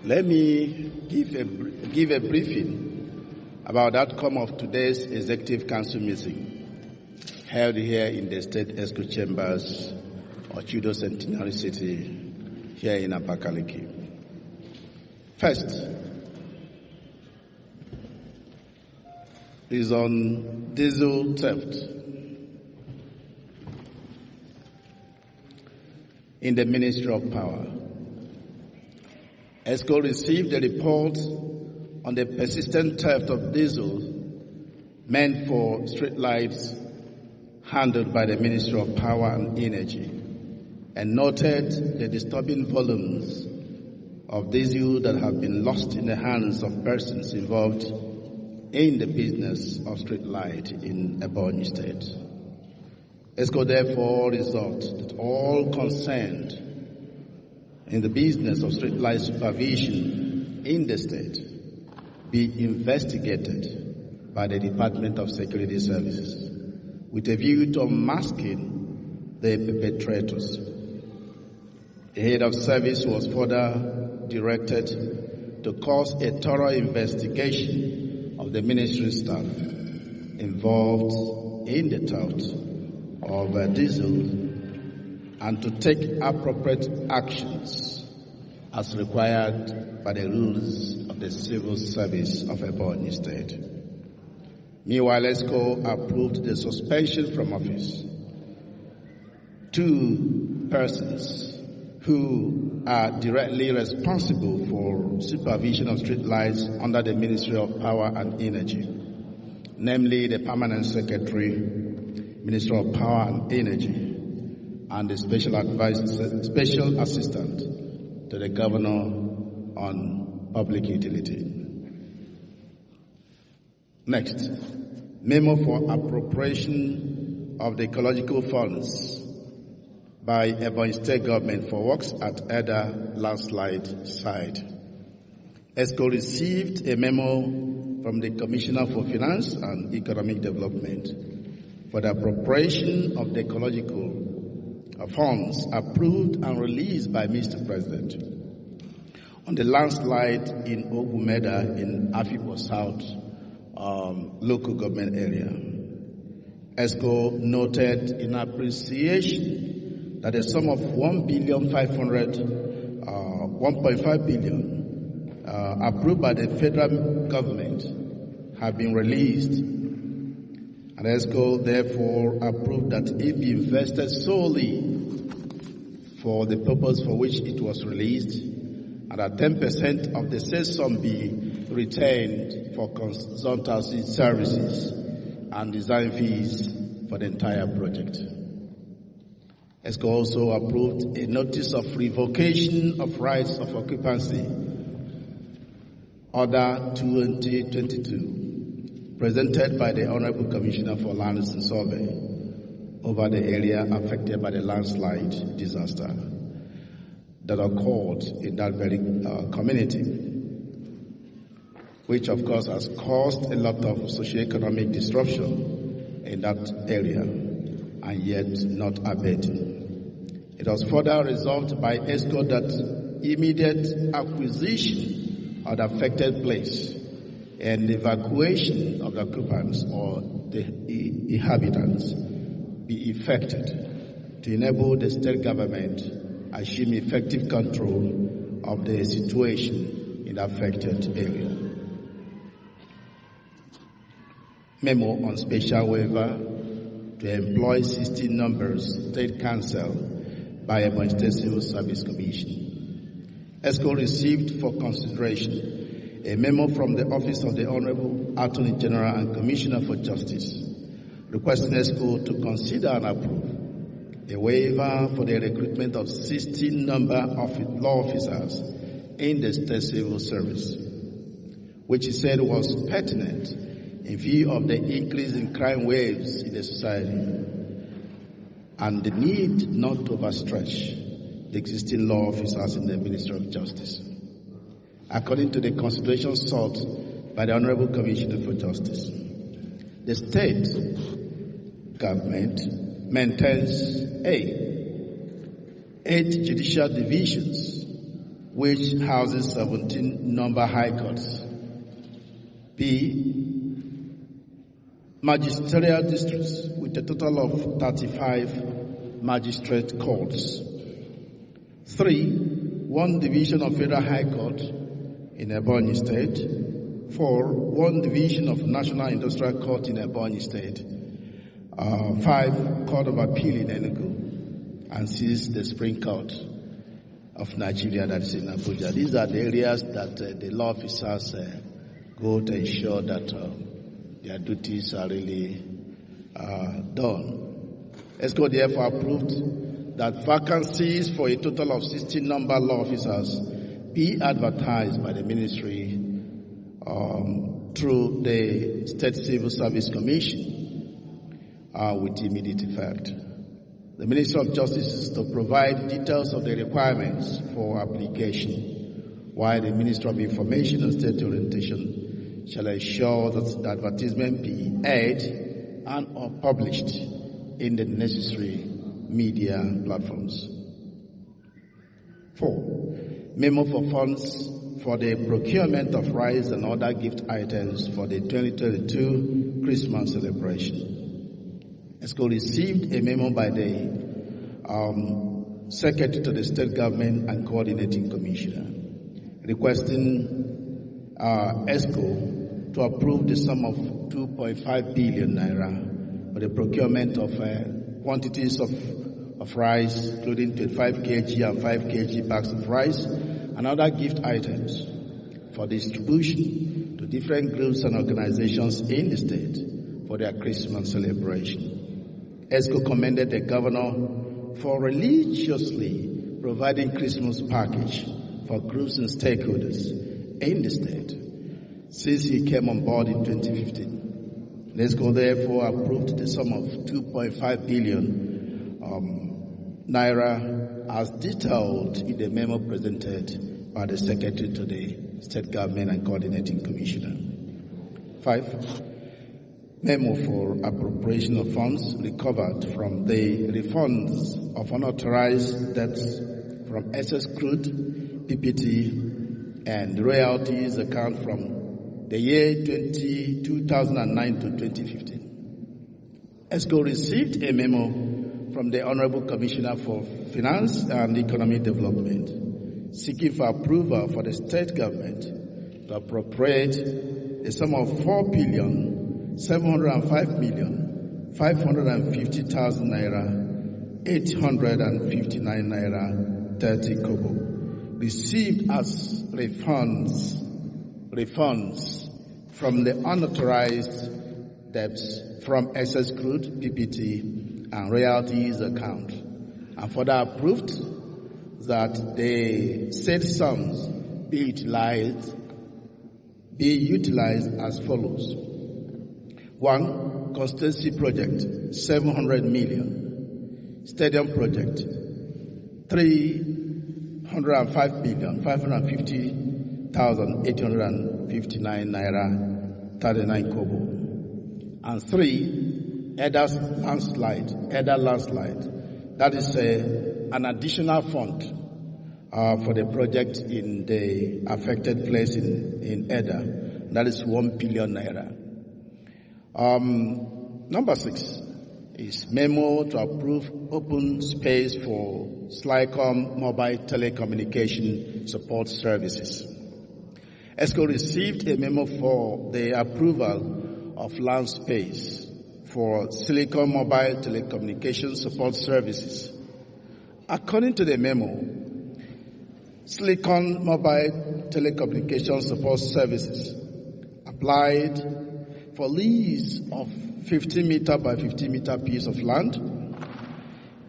Let me give a briefing about the outcome of today's Executive Council meeting held here in the State Executive Chambers of Chido Centenary City here in Abakaliki. First is on diesel theft in the Ministry of Power. ESCO received a report on the persistent theft of diesel meant for street lights handled by the Ministry of Power and Energy, and noted the disturbing volumes of diesel that have been lost in the hands of persons involved in the business of street light in Ebonyi State. ESCO therefore resolved that all concerned in the business of street light supervision in the state be investigated by the Department of Security Services with a view to unmasking the perpetrators. The head of service was further directed to cause a thorough investigation of the ministry staff involved in the theft of diesel and to take appropriate actions as required by the rules of the civil service of Ebonyi State. Meanwhile, ESCO approved the suspension from office 2 persons who are directly responsible for supervision of street lights under the Ministry of Power and Energy, namely the Permanent Secretary, Ministry of Power and Energy, and the Special Assistant to the Governor on Public Utility. Next, memo for appropriation of the ecological funds by Ebonyi State Government for works at Eda landslide site. ESCO received a memo from the Commissioner for Finance and Economic Development for the appropriation of the ecological funds approved and released by Mr. President on the landslide in Ogumeda in Afipo South local government area. ESCO noted in appreciation that a sum of 1.5 billion approved by the federal government have been released, and ESCO therefore approved that it be invested solely for the purpose for which it was released, and that 10% of the said sum be retained for consultancy services and design fees for the entire project. ESCO also approved a notice of revocation of rights of occupancy, Order 2022, presented by the Honorable Commissioner for Lands and Survey over the area affected by the landslide disaster that occurred in that very community, which of course has caused a lot of socio-economic disruption in that area and yet not abating. It was further resolved by ESCO that immediate acquisition of the affected place and evacuation of the occupants or the inhabitants be effected to enable the state government assume effective control of the situation in the affected area. Memo on special waiver to employ 16 members State Council by Ebonyi State Civil Service Commission. ESCO received for consideration a memo from the Office of the Honorable Attorney General and Commissioner for Justice, requesting ESCO to consider and approve a waiver for the recruitment of 16 number of law officers in the State Civil Service, which he said was pertinent in view of the increase in crime waves in the society and the need not to overstretch the existing law officers in the Ministry of Justice. According to the consideration sought by the Honorable Commissioner for Justice, the state government maintains 8 judicial divisions which houses 17 number high courts. B, magisterial districts with a total of 35 magistrate courts. 3, 1 division of Federal High Court in Ebonyi State. 4, 1 division of National Industrial Court in Ebonyi State. 5, Court of Appeal in Enugu. And 6, the Supreme Court of Nigeria that is in Abuja. These are the areas that the law officers go to ensure that their duties are really done. ESCO therefore approved that vacancies for a total of 16 number law officers be advertised by the ministry through the State Civil Service Commission with immediate effect. The Ministry of Justice is to provide details of the requirements for application, while the Ministry of Information and State Orientation shall ensure that the advertisement be aired and or published in the necessary media platforms. 4, memo for funds for the procurement of rice and other gift items for the 2022 Christmas celebration. ESCO received a memo by the Secretary to the State Government and Coordinating Commissioner requesting ESCO to approve the sum of 2.5 billion naira for the procurement of quantities of rice, including 25 kg and 5 kg bags of rice and other gift items for distribution to different groups and organizations in the state for their Christmas celebration. ESCO commended the governor for religiously providing Christmas package for groups and stakeholders in the state since he came on board in 2015. ESCO therefore approved the sum of 2.5 billion naira as detailed in the memo presented by the Secretary to the State Government and Coordinating Commissioner. 5, memo for appropriation of funds recovered from the refunds of unauthorized debts from excess crude, PPT, and royalties account from the year 2009 to 2015. ESCO received a memo from the Honorable Commissioner for Finance and Economic Development seeking for approval for the state government to appropriate a sum of 4,705,550,000 naira, 859 naira, 30 kobo, received as refunds from the unauthorized debts from excess crude, PPT, and royalties account, and further approved that the said sums be utilized as follows. 1, constituency project, 700 million. Stadium project, 305,550,859 naira, 39 kobo. And 3, Edda landslide. That is an additional fund for the project in the affected place in Edda. That is 1 billion naira. Number 6 is memo to approve open space for Slycom mobile telecommunication support services. ESCO received a memo for the approval of land space for Silicon mobile telecommunication support services. According to the memo, Silicon mobile telecommunication support services applied for lease of 50-meter by 50-meter piece of land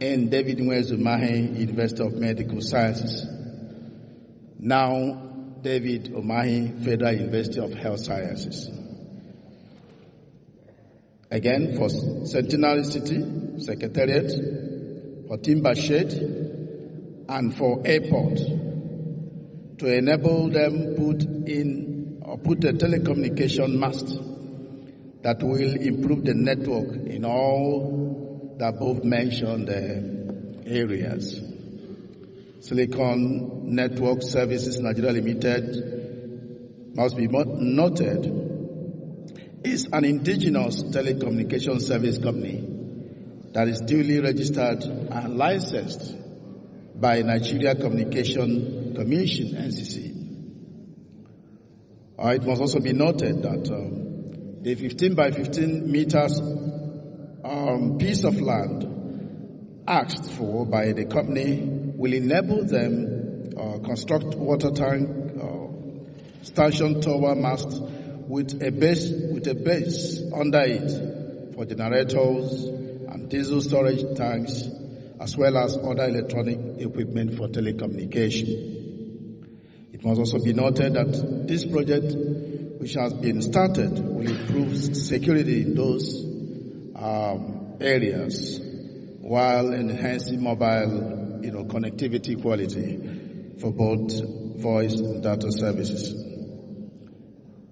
in David Nweze Umahi University of Medical Sciences, now David Umahi Federal University of Health Sciences. Again, for Centenary City Secretariat, for Timber Shade, and for Airport, to enable them put a telecommunication mast that will improve the network in all the above mentioned areas. Silicon Network Services Nigeria Limited, must be noted, is an indigenous telecommunication service company that is duly registered and licensed by Nigeria Communication Commission, NCC. It must also be noted that the 15 by 15 meters piece of land asked for by the company will enable them construct water tank station tower mast with a base under it for generators and diesel storage tanks, as well as other electronic equipment for telecommunication. It must also be noted that this project, which has been started, will improve security in those areas while enhancing mobile connectivity quality for both voice and data services.